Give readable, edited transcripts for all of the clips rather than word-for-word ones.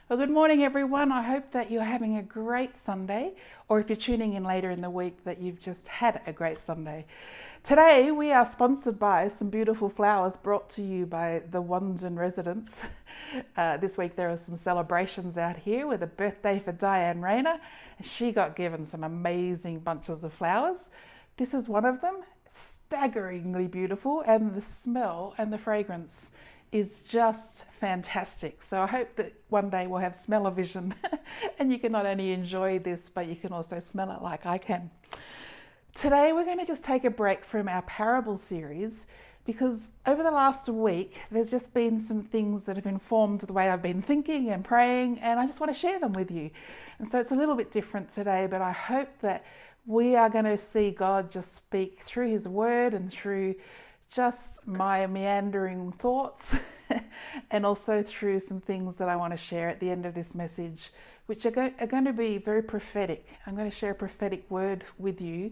Well, good morning, everyone. I hope that you're having a great Sunday, or if you're tuning in later in the week, that you've just had a great Sunday. Today, we are sponsored by some beautiful flowers brought to you by the Wandon residents. This week, there are some celebrations out here with a birthday for Diane Rayner. She got given some amazing bunches of flowers. This is one of them, staggeringly beautiful, and the smell and the fragrance is just fantastic. So I hope that one day we'll have smell-o-vision and you can not only enjoy this, but you can also smell it like I can. Today we're going to just take a break from our parable series because over the last week there's just been some things that have informed the way I've been thinking and praying, and I just want to share them with you. And so it's a little bit different today, but I hope that we are going to see God just speak through his word and through just my meandering thoughts and also through some things that I want to share at the end of this message, which are going to be very prophetic. I'm going to share a prophetic word with you,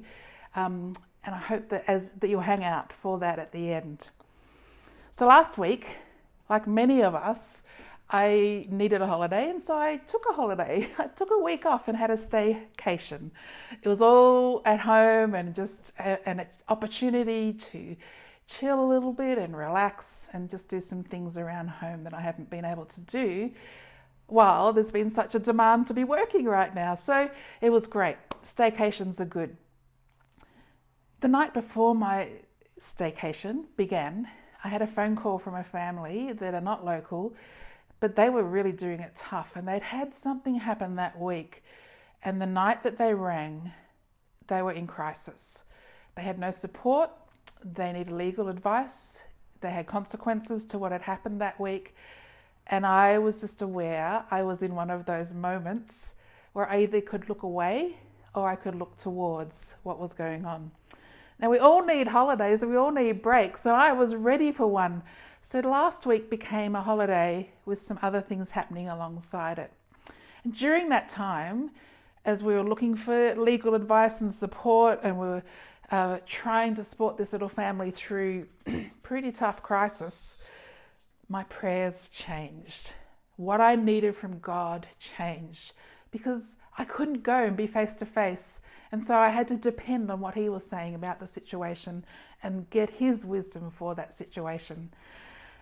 and I hope that you'll hang out for that at the end. So last week, like many of us, I needed a holiday, and so I took a holiday. I took a week off and had a staycation. It was all at home and just an opportunity to chill a little bit and relax and just do some things around home that I haven't been able to do while there's been such a demand to be working right now. So it was great. Staycations are good. The night before my staycation began, I had a phone call from a family that are not local, but they were really doing it tough, and they'd had something happen that week, and the night that they rang, they were in crisis. They had no support. They needed legal advice. They had consequences to what had happened that week. And I was just aware I was in one of those moments where I either could look away or I could look towards what was going on. Now, we all need holidays and we all need breaks, and I was ready for one. So last week became a holiday with some other things happening alongside it. And during that time, as we were looking for legal advice and support, and we were trying to support this little family through pretty tough crisis, my prayers changed. What I needed from God changed because I couldn't go and be face to face. And so I had to depend on what he was saying about the situation and get his wisdom for that situation.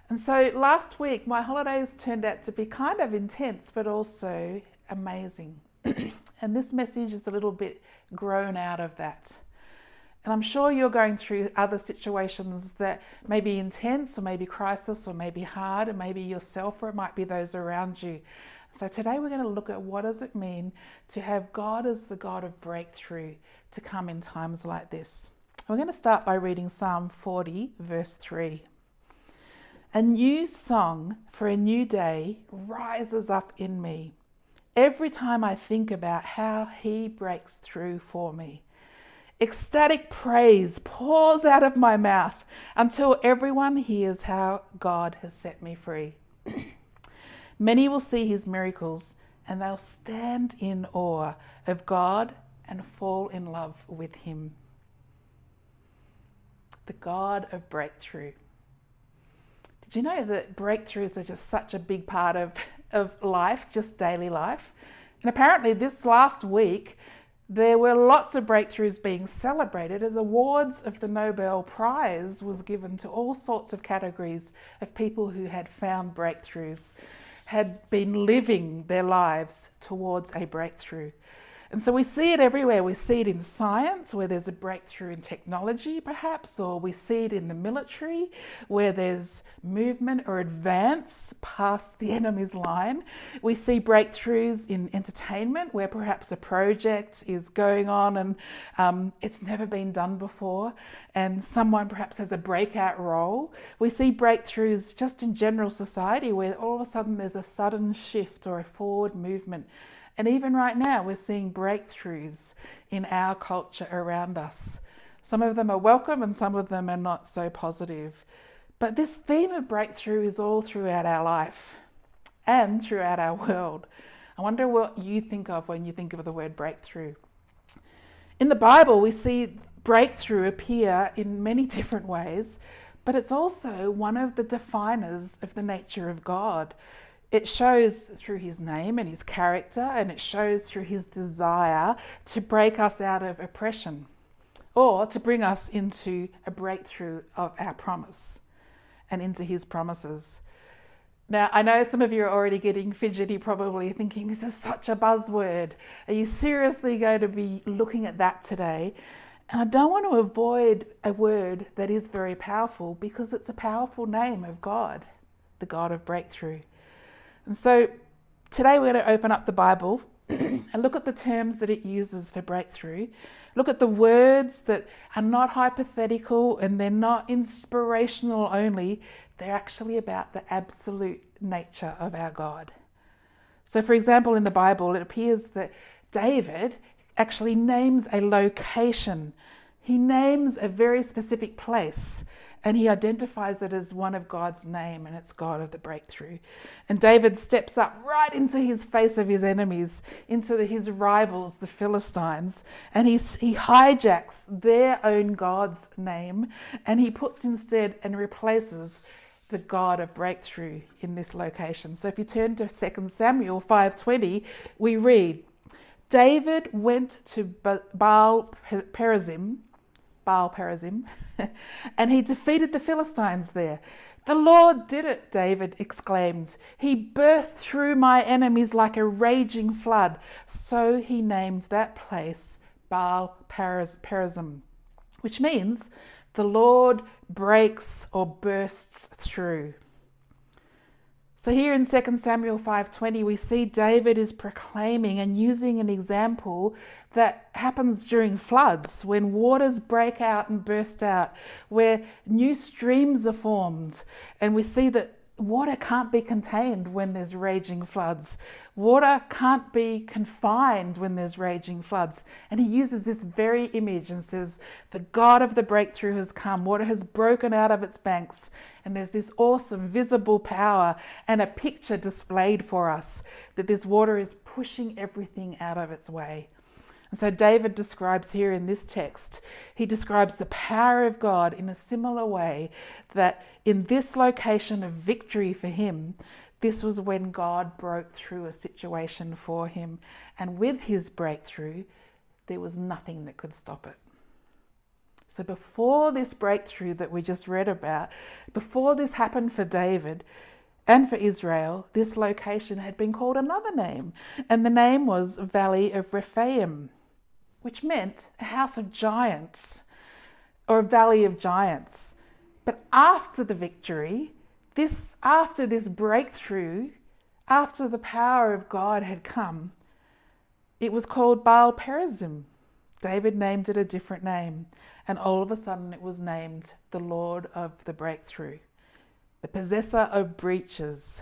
And so last week, my holidays turned out to be kind of intense, but also amazing. And this message is a little bit grown out of that. And I'm sure you're going through other situations that may be intense or maybe crisis or maybe hard, and maybe yourself, or it might be those around you. So today we're going to look at what does it mean to have God as the God of breakthrough to come in times like this. We're going to start by reading Psalm 40, verse 3. A new song for a new day rises up in me every time I think about how he breaks through for me. Ecstatic praise pours out of my mouth until everyone hears how God has set me free. Many will see his miracles and they'll stand in awe of God and fall in love with him. The God of breakthrough. Did you know that breakthroughs are just such a big part of life, just daily life? And apparently this last week, there were lots of breakthroughs being celebrated as awards of the Nobel Prize was given to all sorts of categories of people who had found breakthroughs, had been living their lives towards a breakthrough. And so we see it everywhere. We see it in science, where there's a breakthrough in technology, perhaps, or we see it in the military, where there's movement or advance past the enemy's line. We see breakthroughs in entertainment, where perhaps a project is going on and it's never been done before, and someone perhaps has a breakout role. We see breakthroughs just in general society, where all of a sudden there's a sudden shift or a forward movement. And even right now, we're seeing breakthroughs in our culture around us. Some of them are welcome and some of them are not so positive. But this theme of breakthrough is all throughout our life and throughout our world. I wonder what you think of when you think of the word breakthrough. In the Bible, we see breakthrough appear in many different ways, but it's also one of the definers of the nature of God. It shows through his name and his character, and it shows through his desire to break us out of oppression or to bring us into a breakthrough of our promise and into his promises. Now, I know some of you are already getting fidgety, probably thinking, this is such a buzzword. Are you seriously going to be looking at that today? And I don't want to avoid a word that is very powerful, because it's a powerful name of God, the God of breakthrough. And so today we're going to open up the Bible and look at the terms that it uses for breakthrough. Look at the words that are not hypothetical and they're not inspirational only. They're actually about the absolute nature of our God. So for example, in the Bible, it appears that David actually names a location. He names a very specific place, and he identifies it as one of God's name, and it's God of the breakthrough. And David steps up right into his face of his enemies, into his rivals, the Philistines, and he hijacks their own God's name, and he puts instead and replaces the God of breakthrough in this location. So if you turn to 2 Samuel 5:20, we read, David went to Baal Perazim, and he defeated the Philistines there. The Lord did it, David exclaimed. He burst through my enemies like a raging flood. So he named that place Baal Perazim, which means the Lord breaks or bursts through. So here in 2 Samuel 5:20, we see David is proclaiming and using an example that happens during floods, when waters break out and burst out, where new streams are formed. And we see that water can't be contained when there's raging floods. Water can't be confined when there's raging floods. And he uses this very image and says, the God of the breakthrough has come. Water has broken out of its banks. And there's this awesome visible power and a picture displayed for us that this water is pushing everything out of its way. And so David describes here in this text, he describes the power of God in a similar way, that in this location of victory for him, this was when God broke through a situation for him. And with his breakthrough, there was nothing that could stop it. So before this breakthrough that we just read about, before this happened for David and for Israel, this location had been called another name. And the name was Valley of Rephaim, which meant a house of giants or a valley of giants. But after the victory, after this breakthrough, after the power of God had come, it was called Baal Perazim. David named it a different name, and all of a sudden it was named the Lord of the breakthrough, the possessor of breaches.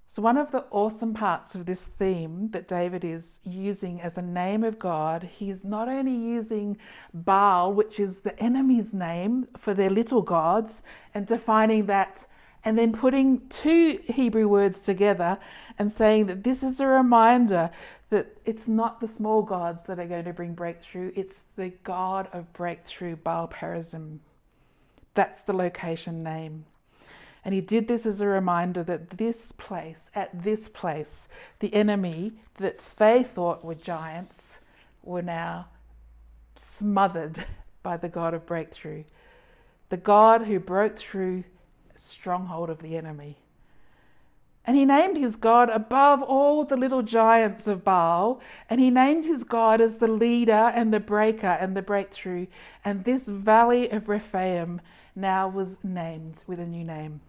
So one of the awesome parts of this theme that David is using as a name of God, he's not only using Baal, which is the enemy's name for their little gods, and defining that, and then putting two Hebrew words together and saying that this is a reminder that it's not the small gods that are going to bring breakthrough, it's the God of breakthrough, Baal Perazim. That's the location name. And he did this as a reminder that at this place, the enemy that they thought were giants were now smothered by the God of breakthrough. The God who broke through a stronghold of the enemy. And he named his God above all the little giants of Baal. And he named his God as the leader and the breaker and the breakthrough. And this valley of Rephaim now was named with a new name.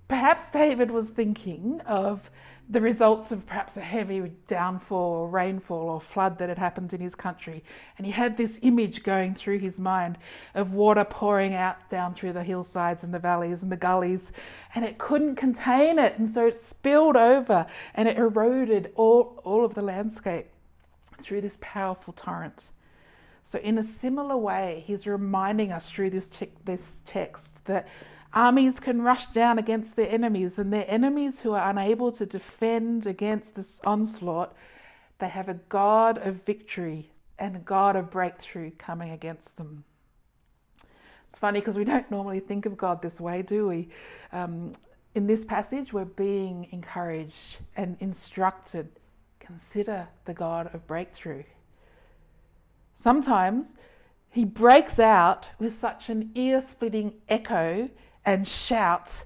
Perhaps David was thinking of the results of perhaps a heavy downfall or rainfall or flood that had happened in his country. And he had this image going through his mind of water pouring out down through the hillsides and the valleys and the gullies, and it couldn't contain it. And so it spilled over and it eroded all of the landscape through this powerful torrent. So in a similar way, he's reminding us through this text that armies can rush down against their enemies, and their enemies who are unable to defend against this onslaught, they have a God of victory and a God of breakthrough coming against them. It's funny because we don't normally think of God this way, do we? In this passage, we're being encouraged and instructed. Consider the God of breakthrough. Sometimes he breaks out with such an ear-splitting echo and shout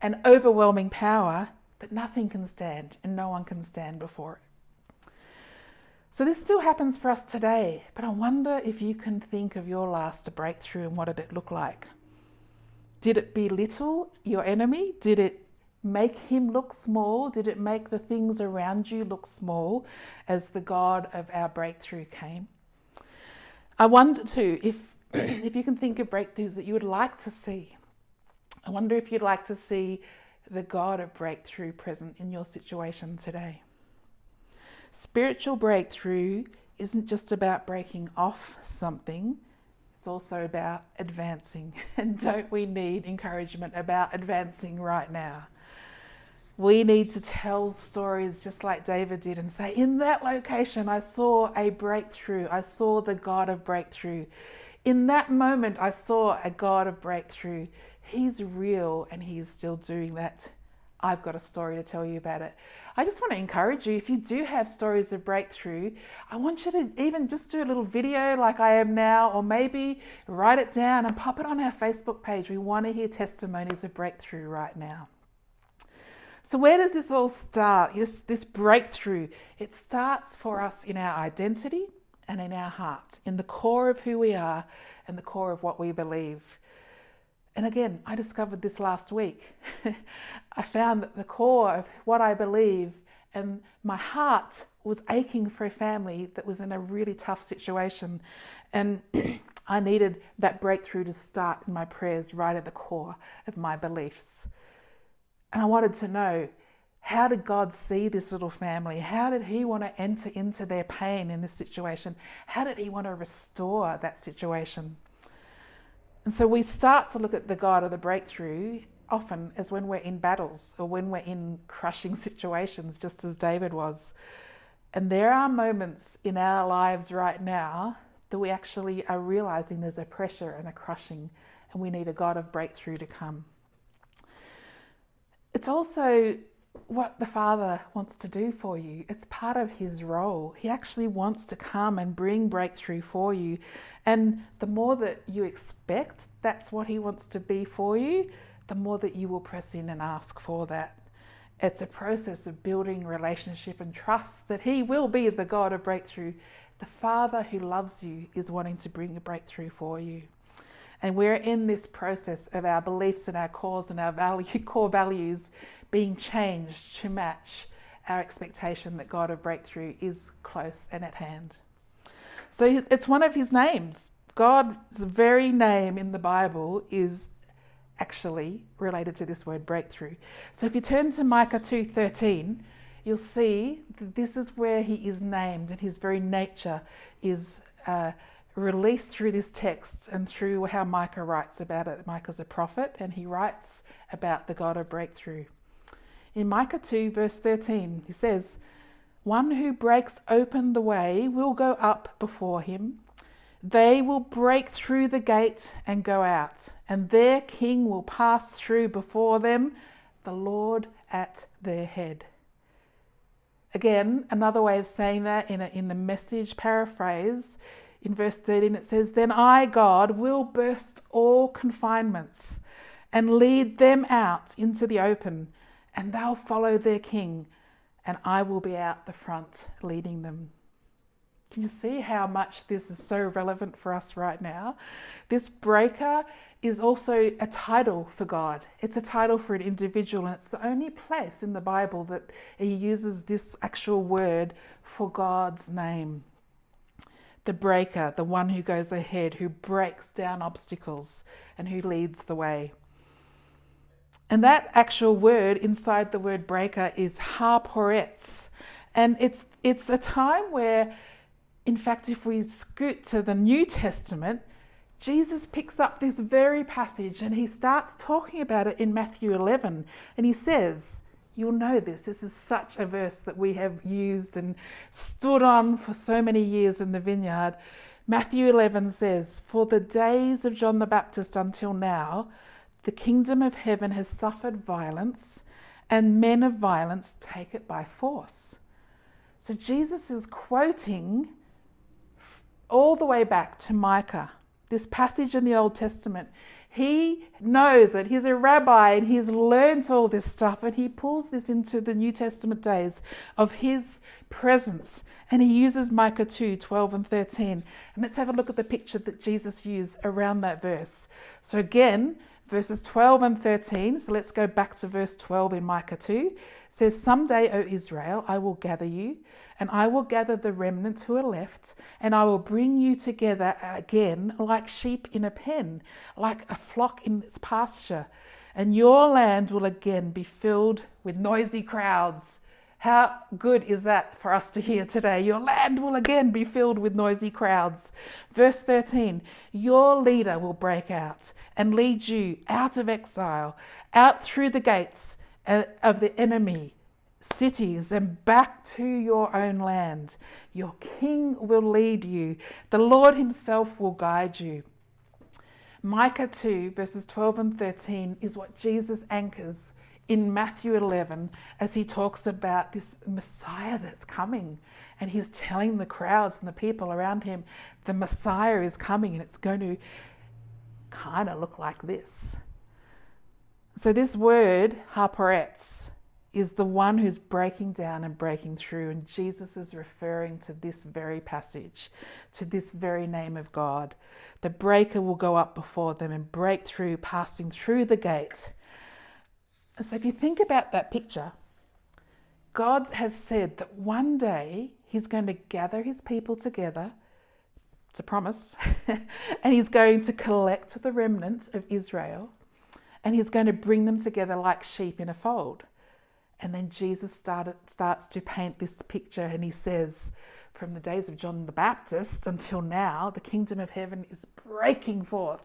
and overwhelming power that nothing can stand and no one can stand before it. So this still happens for us today, but I wonder if you can think of your last breakthrough and what did it look like? Did it belittle your enemy? Did it make him look small? Did it make the things around you look small as the God of our breakthrough came? I wonder too if you can think of breakthroughs that you would like to see. I wonder if you'd like to see the God of breakthrough present in your situation today. Spiritual breakthrough isn't just about breaking off something, it's also about advancing. And don't we need encouragement about advancing right now? We need to tell stories just like David did and say, in that location, I saw a breakthrough. I saw the God of breakthrough. In that moment, I saw a God of breakthrough. He's real and he's still doing that. I've got a story to tell you about it. I just want to encourage you, if you do have stories of breakthrough, I want you to even just do a little video like I am now, or maybe write it down and pop it on our Facebook page. We want to hear testimonies of breakthrough right now. So where does this all start? This breakthrough, it starts for us in our identity and in our heart, in the core of who we are and the core of what we believe. And again, I discovered this last week. I found that the core of what I believe and my heart was aching for a family that was in a really tough situation. And I needed that breakthrough to start in my prayers right at the core of my beliefs. And I wanted to know, how did God see this little family? How did he want to enter into their pain in this situation? How did he want to restore that situation? And so we start to look at the God of the breakthrough often as when we're in battles or when we're in crushing situations, just as David was. And there are moments in our lives right now that we actually are realizing there's a pressure and a crushing, and we need a God of breakthrough to come. It's also what the Father wants to do for you. It's part of his role. He actually wants to come and bring breakthrough for you. And the more that you expect that's what he wants to be for you, the more that you will press in and ask for that. It's a process of building relationship and trust that he will be the God of breakthrough. The Father who loves you is wanting to bring a breakthrough for you. And we're in this process of our beliefs and our cores and our core values being changed to match our expectation that God of breakthrough is close and at hand. So it's one of his names. God's very name in the Bible is actually related to this word breakthrough. So if you turn to Micah 2:13, you'll see that this is where he is named, and his very nature is released through this text and through how Micah writes about it. Micah's a prophet and he writes about the God of breakthrough. In Micah 2 verse 13, he says, "One who breaks open the way will go up before him. They will break through the gate and go out, and their king will pass through before them, the Lord at their head." Again, another way of saying that in the Message paraphrase, in verse 13 it says, "Then I, God, will burst all confinements and lead them out into the open, and they'll follow their king, and I will be out the front leading them." Can you see how much this is so relevant for us right now? This breaker is also a title for God. It's a title for an individual, and it's the only place in the Bible that he uses this actual word for God's name. The breaker, the one who goes ahead, who breaks down obstacles and who leads the way. And that actual word inside the word breaker is harporetz. And it's a time where, in fact, if we scoot to the New Testament, Jesus picks up this very passage and he starts talking about it in Matthew 11. And he says, you'll know this is such a verse that we have used and stood on for so many years in the vineyard. Matthew 11 says, "For the days of John the Baptist until now, The kingdom of heaven has suffered violence, and men of violence take it by force. So Jesus is quoting all the way back to Micah, this passage in the Old Testament. He knows it. He's a rabbi and he's learned all this stuff, and he pulls this into the New Testament days of his presence, and he uses Micah 2:12 and 13. And let's have a look at the picture that Jesus used around that verse. So again, verses 12 and 13. So let's go back to verse 12 in Micah 2. It says, "Someday, O Israel, I will gather you, and I will gather the remnant who are left, and I will bring you together again like sheep in a pen, like a flock in its pasture. And your land will again be filled with noisy crowds." How good is that for us to hear today? Your land will again be filled with noisy crowds. Verse 13, "Your leader will break out and lead you out of exile, out through the gates of the enemy cities and back to your own land. Your king will lead you. The Lord himself will guide you." Micah 2 verses 12 and 13 is what Jesus anchors in Matthew 11 as he talks about this Messiah that's coming. And he's telling the crowds and the people around him, the Messiah is coming, and it's going to kind of look like this. So this word, haparetz, is the one who's breaking down and breaking through. And Jesus is referring to this very passage, to this very name of God. The breaker will go up before them and break through, passing through the gate. And so if you think about that picture, God has said that one day he's going to gather his people together. It's a promise. And he's going to collect the remnant of Israel, and he's going to bring them together like sheep in a fold. And then Jesus starts to paint this picture, and he says, from the days of John the Baptist until now, the kingdom of heaven is breaking forth.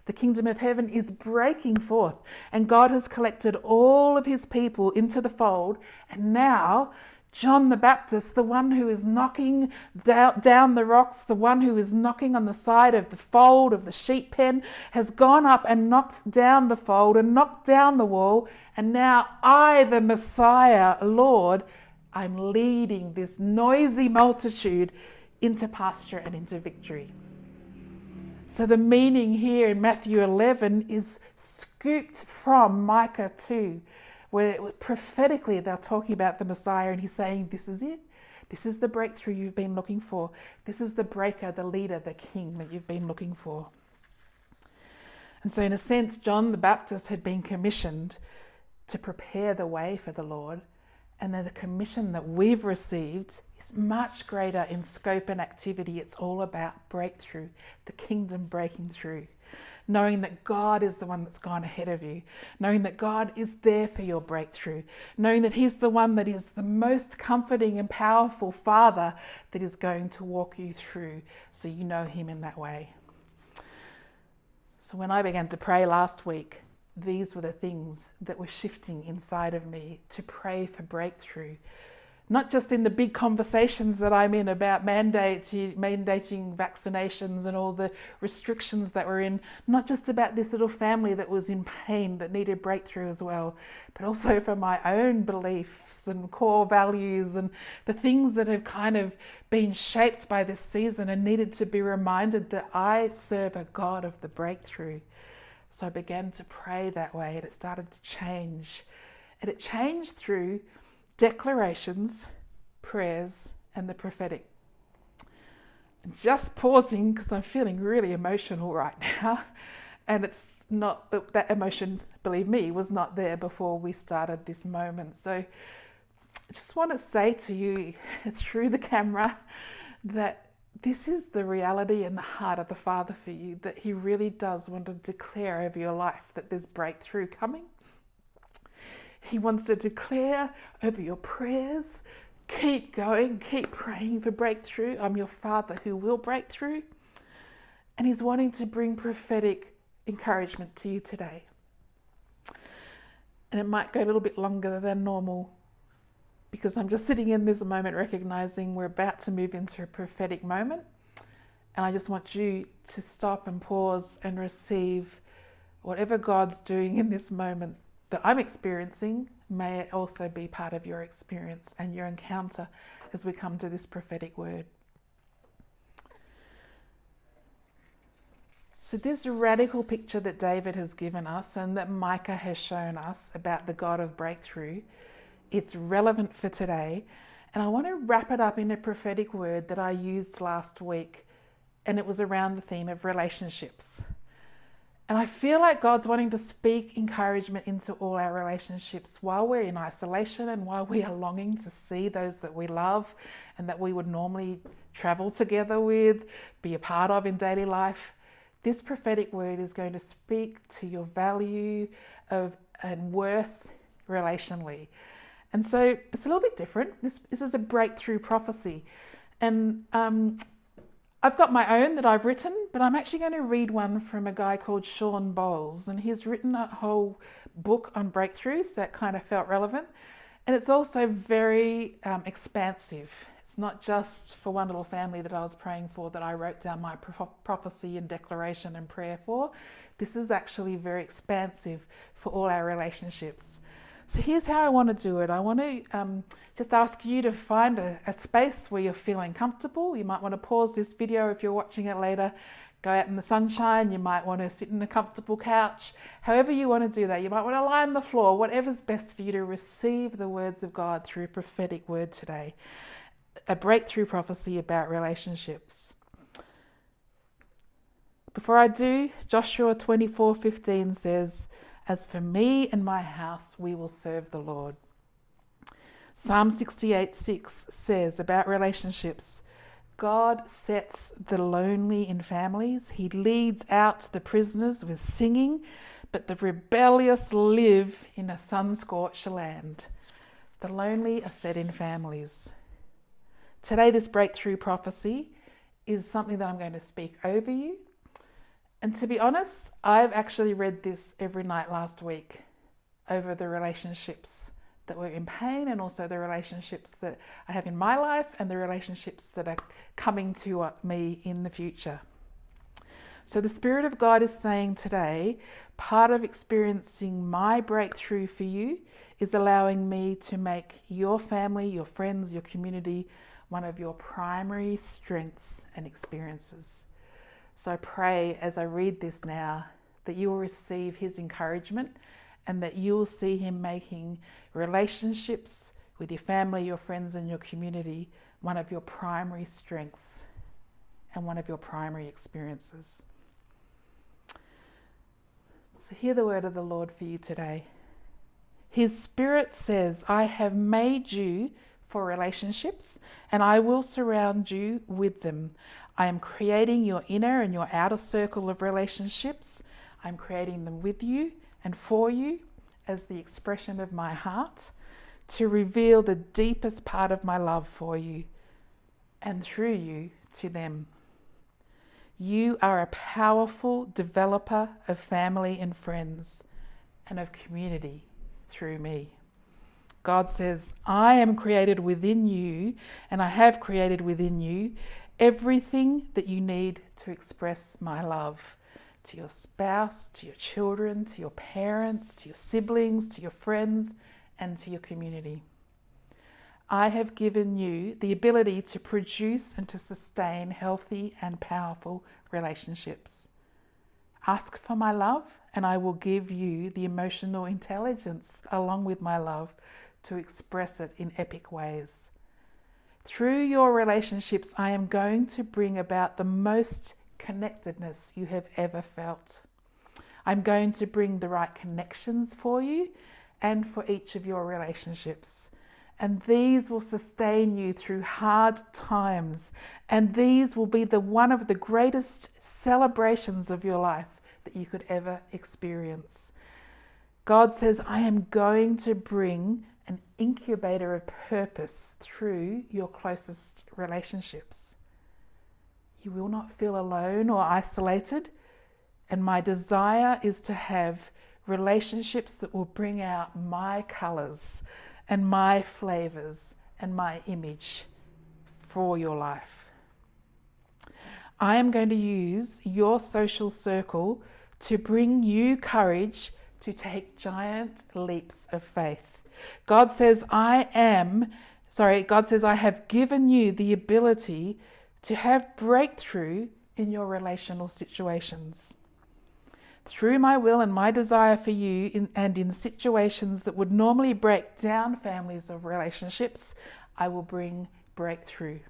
The kingdom of heaven is breaking forth. And God has collected all of his people into the fold. And now John the Baptist, the one who is knocking down the rocks, the one who is knocking on the side of the fold of the sheep pen, has gone up and knocked down the fold and knocked down the wall. And now I, the Messiah, Lord, I'm leading this noisy multitude into pasture and into victory. So the meaning here in Matthew 11 is scooped from Micah 2, where prophetically they're talking about the Messiah, and he's saying, this is it. This is the breakthrough you've been looking for. This is the breaker, the leader, the king that you've been looking for. And so in a sense, John the Baptist had been commissioned to prepare the way for the Lord. And then the commission that we've received is much greater in scope and activity. It's all about breakthrough, the kingdom breaking through. Knowing that God is the one that's gone ahead of you. Knowing that God is there for your breakthrough. Knowing that he's the one that is the most comforting and powerful Father that is going to walk you through, so you know him in that way. So when I began to pray last week, these were the things that were shifting inside of me to pray for breakthrough. Not just in the big conversations that I'm in about mandating vaccinations and all the restrictions that we're in, not just about this little family that was in pain that needed breakthrough as well, but also for my own beliefs and core values and the things that have kind of been shaped by this season and needed to be reminded that I serve a God of the breakthrough. So I began to pray that way, and it started to change. And it changed through declarations, prayers, and the prophetic. And just pausing, because I'm feeling really emotional right now. And it's not, that emotion, believe me, was not there before we started this moment. So I just want to say to you through the camera that this is the reality and the heart of the Father for you, that he really does want to declare over your life that there's breakthrough coming. He wants to declare over your prayers, keep going, keep praying for breakthrough. I'm your Father who will break through. And he's wanting to bring prophetic encouragement to you today. And it might go a little bit longer than normal, because I'm just sitting in this moment recognizing we're about to move into a prophetic moment. And I just want you to stop and pause and receive Whatever God's doing in this moment that I'm experiencing, may it also be part of your experience and your encounter as we come to this prophetic word. So this radical picture that David has given us and that Micah has shown us about the God of breakthrough, it's relevant for today. And I want to wrap it up in a prophetic word that I used last week, and it was around the theme of relationships. And I feel like God's wanting to speak encouragement into all our relationships while we're in isolation and while we are longing to see those that we love and that we would normally travel together with, be a part of in daily life. This prophetic word is going to speak to your value of and worth relationally. And so it's a little bit different. This is a breakthrough prophecy. And I've got my own that I've written, but I'm actually going to read one from a guy called Sean Bowles. And he's written a whole book on breakthroughs that kind of felt relevant. And it's also very expansive. It's not just for one little family that I was praying for that I wrote down my prophecy and declaration and prayer for. This is actually very expansive for all our relationships. So here's how I want to do it. I want to just ask you to find a space where you're feeling comfortable. You might want to pause this video if you're watching it later. Go out in the sunshine. You might want to sit in a comfortable couch. However you want to do that. You might want to lie on the floor. Whatever's best for you to receive the words of God through a prophetic word today. A breakthrough prophecy about relationships. Before I do, Joshua 24:15 says, "As for me and my house, we will serve the Lord." Psalm 68:6 says about relationships, God sets the lonely in families. He leads out the prisoners with singing, but the rebellious live in a sun-scorched land. The lonely are set in families. Today, this breakthrough prophecy is something that I'm going to speak over you. And to be honest, I've actually read this every night last week over the relationships that were in pain and also the relationships that I have in my life and the relationships that are coming to me in the future. So the Spirit of God is saying today, part of experiencing my breakthrough for you is allowing me to make your family, your friends, your community, one of your primary strengths and experiences. So I pray as I read this now that you will receive his encouragement and that you will see him making relationships with your family, your friends and your community one of your primary strengths and one of your primary experiences. So hear the word of the Lord for you today. His Spirit says, I have made you for relationships and I will surround you with them. I am creating your inner and your outer circle of relationships. I'm creating them with you and for you as the expression of my heart to reveal the deepest part of my love for you and through you to them. You are a powerful developer of family and friends and of community through me. God says, I am created within you and I have created within you everything that you need to express my love to your spouse, to your children, to your parents, to your siblings, to your friends, and to your community. I have given you the ability to produce and to sustain healthy and powerful relationships. Ask for my love and I will give you the emotional intelligence along with my love to express it in epic ways. Through your relationships, I am going to bring about the most connectedness you have ever felt. I'm going to bring the right connections for you and for each of your relationships. And these will sustain you through hard times. And these will be one of the greatest celebrations of your life that you could ever experience. God says, I am going to bring an incubator of purpose through your closest relationships. You will not feel alone or isolated. And my desire is to have relationships that will bring out my colors and my flavors and my image for your life. I am going to use your social circle to bring you courage to take giant leaps of faith. God says, I have given you the ability to have breakthrough in your relational situations. Through my will and my desire for you and in situations that would normally break down families of relationships, I will bring breakthrough.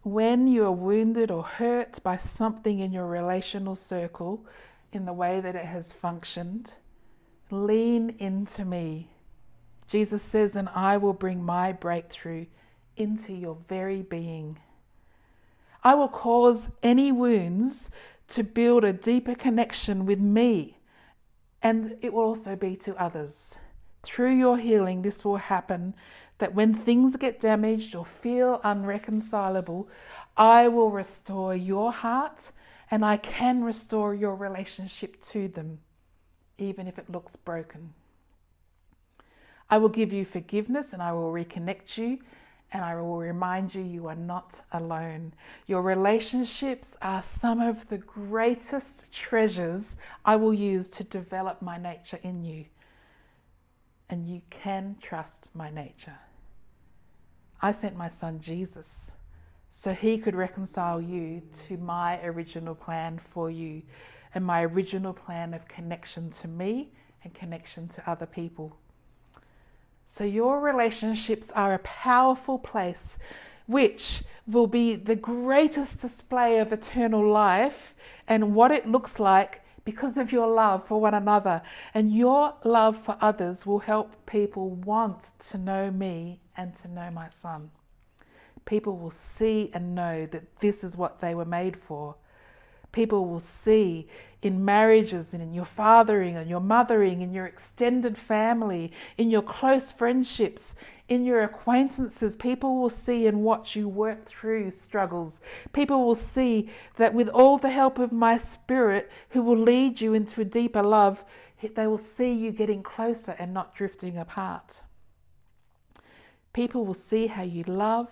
When you are wounded or hurt by something in your relational circle, in the way that it has functioned, lean into me. Jesus says, and I will bring my breakthrough into your very being. I will cause any wounds to build a deeper connection with me, and it will also be to others. Through your healing, this will happen, that when things get damaged or feel unreconcilable, I will restore your heart, and I can restore your relationship to them, even if it looks broken. I will give you forgiveness, and I will reconnect you, and I will remind you you are not alone. Your relationships are some of the greatest treasures I will use to develop my nature in you. And you can trust my nature. I sent my son Jesus so he could reconcile you to my original plan for you and my original plan of connection to me and connection to other people. So your relationships are a powerful place which will be the greatest display of eternal life and what it looks like because of your love for one another. And your love for others will help people want to know me and to know my son. People will see and know that this is what they were made for. People will see in marriages and in your fathering and your mothering, in your extended family, in your close friendships, in your acquaintances. People will see and watch you work through struggles. People will see that with all the help of my Spirit, who will lead you into a deeper love, they will see you getting closer and not drifting apart. People will see how you love.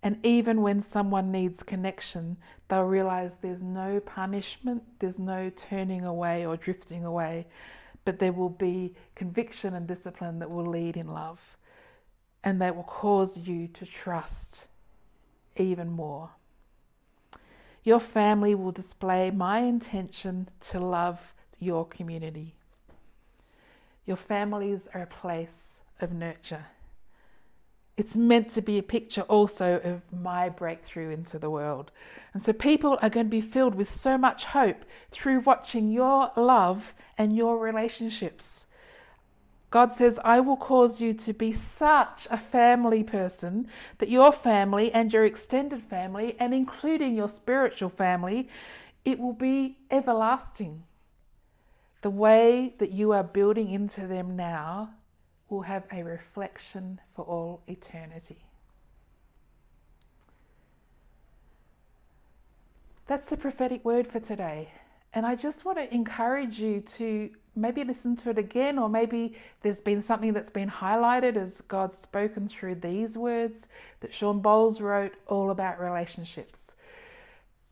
And even when someone needs connection, they'll realize there's no punishment, there's no turning away or drifting away, but there will be conviction and discipline that will lead in love. And that will cause you to trust even more. Your family will display my intention to love your community. Your families are a place of nurture. It's meant to be a picture also of my breakthrough into the world. And so people are going to be filled with so much hope through watching your love and your relationships. God says, I will cause you to be such a family person that your family and your extended family, and including your spiritual family, it will be everlasting. The way that you are building into them now will have a reflection for all eternity. That's the prophetic word for today. And I just want to encourage you to maybe listen to it again, or maybe there's been something that's been highlighted as God's spoken through these words that Sean Bowles wrote all about relationships.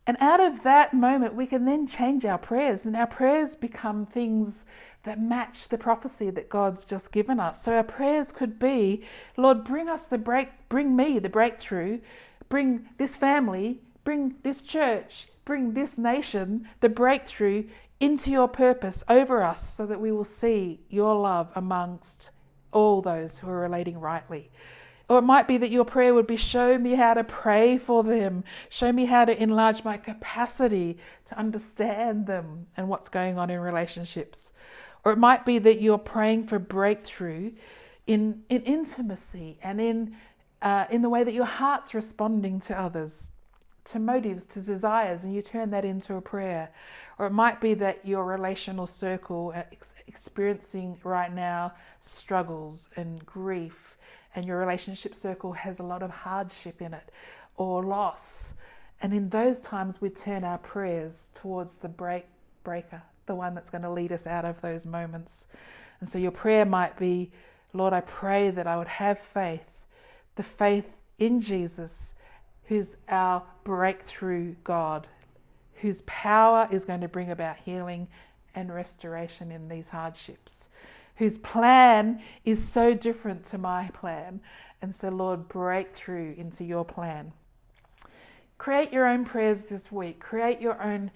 And out of that moment, we can then change our prayers, and our prayers become things that match the prophecy that God's just given us. So our prayers could be, Lord, bring me the breakthrough, bring this family, bring this church, bring this nation, the breakthrough into your purpose over us, so that we will see your love amongst all those who are relating rightly. Or it might be that your prayer would be, show me how to pray for them. Show me how to enlarge my capacity to understand them and what's going on in relationships. Or it might be that you're praying for breakthrough in intimacy and in the way that your heart's responding to others, to motives, to desires, and you turn that into a prayer. Or it might be that your relational circle experiencing right now struggles and grief, and your relationship circle has a lot of hardship in it or loss. And in those times, we turn our prayers towards the breaker, the one that's going to lead us out of those moments. And so your prayer might be, Lord, I pray that I would have faith, the faith in Jesus, who's our breakthrough God, whose power is going to bring about healing and restoration in these hardships, whose plan is so different to my plan. And so, Lord, break through into your plan. Create your own prayers this week. Create your own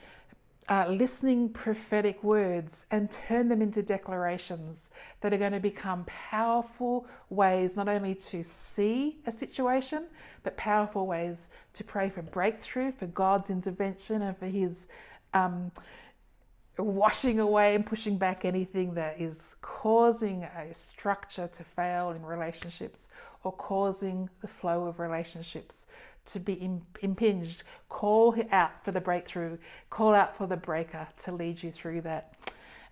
listening prophetic words and turn them into declarations that are going to become powerful ways not only to see a situation, but powerful ways to pray for breakthrough, for God's intervention, and for his washing away and pushing back anything that is causing a structure to fail in relationships or causing the flow of relationships to be impinged. Call out for the breakthrough, call out for the breaker to lead you through that.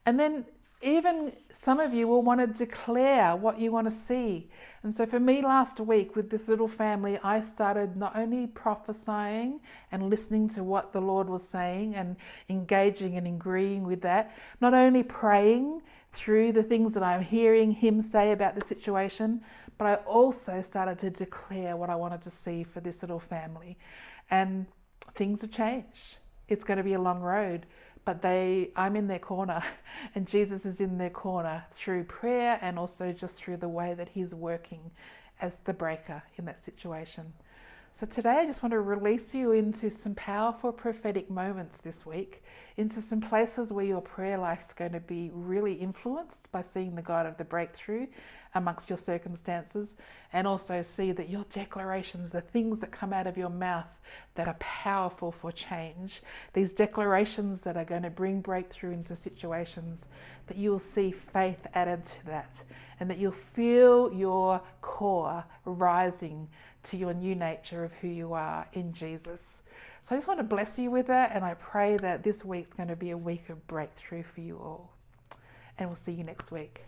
And then even some of you will want to declare what you want to see. And so for me last week with this little family, I started not only prophesying and listening to what the Lord was saying and engaging and agreeing with that, not only praying through the things that I'm hearing him say about the situation, but I also started to declare what I wanted to see for this little family. And things have changed. It's going to be a long road, but I'm in their corner, and Jesus is in their corner through prayer and also just through the way that he's working as the breaker in that situation. So today I just want to release you into some powerful prophetic moments this week, into some places where your prayer life's going to be really influenced by seeing the God of the breakthrough amongst your circumstances, and also see that your declarations, the things that come out of your mouth that are powerful for change, these declarations that are going to bring breakthrough into situations, that you will see faith added to that, and that you'll feel your core rising to your new nature of who you are in Jesus. So I just want to bless you with that, and I pray that this week's going to be a week of breakthrough for you all. And we'll see you next week.